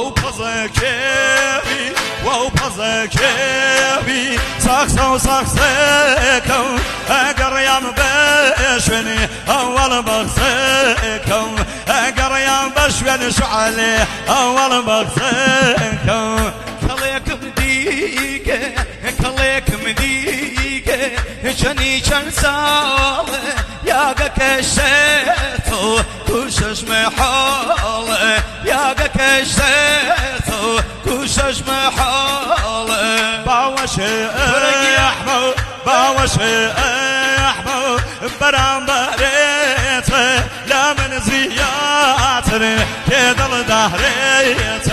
وبزكيبي وبزكيبي ساكسو ساكسكم قريام بشوني أول بغسكم قريام بشوني شعلي أول بغسكم كليكم ديك كليكم ديك جني كان سال يا كشتو كوشش محال يا كشتو كوشش محال باوش احمو باوش احمو برام بريت لا من زياتر كدل دهريت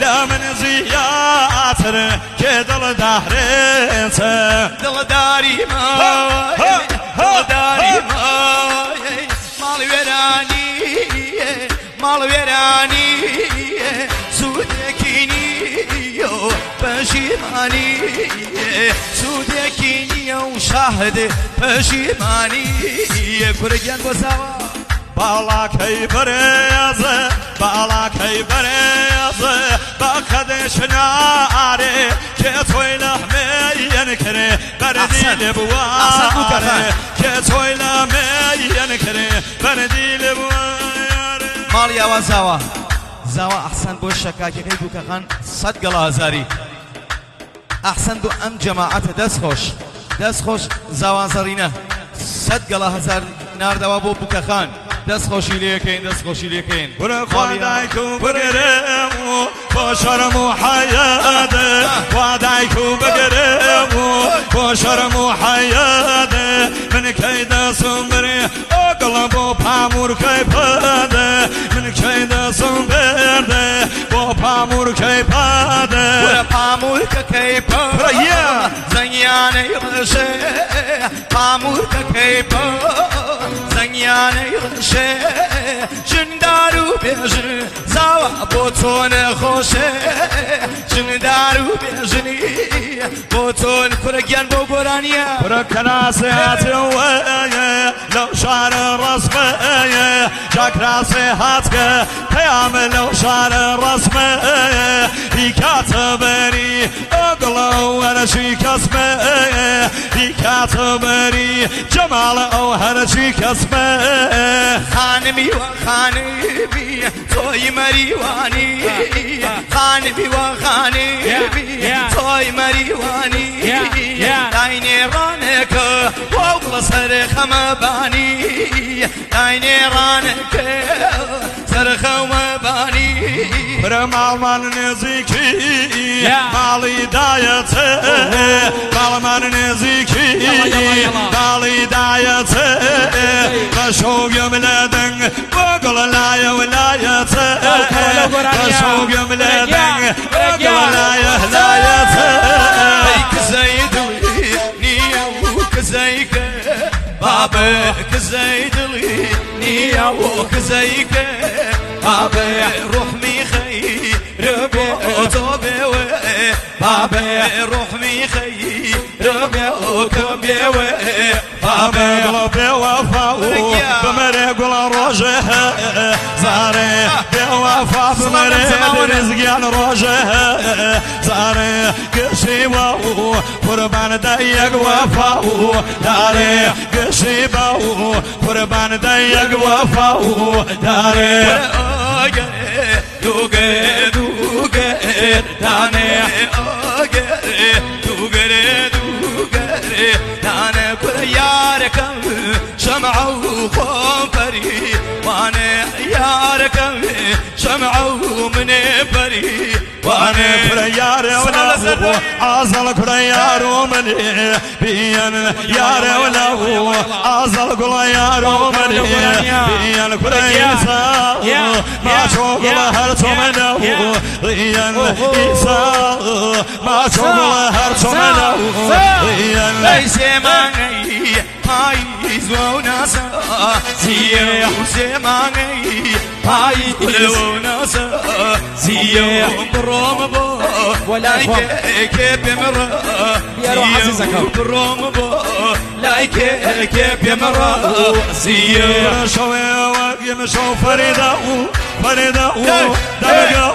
لا من زياتر كدل دهريت دل داري ما دل داري ما مال ويراني مال ويراني سودكيني يو بشيماني سودكيني وشاهد بشيماني كرجان بسوا بالاكي بريزه بالاكي بريزه باخدش ناري كتوي لحمي ينكري بردي لبواري كتوي لحمي ينكري بردي لبواري ماليا وزاوا زاوا احسن بو شكاكي بو كخان صدق الازاري احسن دو ام جماعه دس خوش زاوا زرينه صدق الازار نار دوا بو كخان دست خوشی لیکن دست خوشی لیکن برو خدای کو بگیرم باشرم و حیات خدای کو بگیرم باشرم و حیات من کی دستم بری اقلا با پامور کی پاده من کی دستم برده با پامور کی پاده برو پامور کی پاده زنیانه رشه پامور کی پاده زنیانه رشه جندارو بیجن زاوا بوتون خوشه جندارو بیجنی بوتون کرگیان بو گرانیا برو کناسیت ویه لو شار رسمه جاک راسیت که پیام لو شار رسمه بیکات بری اقلا ورشی کسمه بیکات بری جمال او هرشی کسمه خانمی و خانمی توی مریوانی خانمی و خانمی توی مریوانی داینی رانک وقل سر خمبانی داینی رانک سر خمبانی برمال من نزیکی مالی دایته مال من نزیکی مالی دایته بشو گملدن بقل لای ولایته بشو گملدن بقل لای ولایته ایک زیدلی نیاوک زیک بابک زیدلی نیاوک زیک بابا روح ميخي ربي وتوبي بابا روح ميخي ربي وتوبي بابا قلبي وفاو بمرق الروجه زاري بوفا بمرق رزقيان روجه زاري قشيبو قربان دايق وفاو داري قشيبو قربان دايق وفاو داري دوغر دوغر دانه دوغر دوغر دانه كل ياركم شمعوا خنفري وانا ياركم شمعوا من بري وانا كل يار ولا عازل كل يار ومن بيان يار ولا عازل كل يار ومن بيان كل يسار ما شغل هرت منه بيان يسار ما شغل هرت منه بيان ليس ماني هاي زوناسا زيو زماني هاي زوناسا زيو بروم بو ولا كيف يمر زيو بروم بو لا كيف يمر زيو شوي يمشوا فريدة فريدة دقة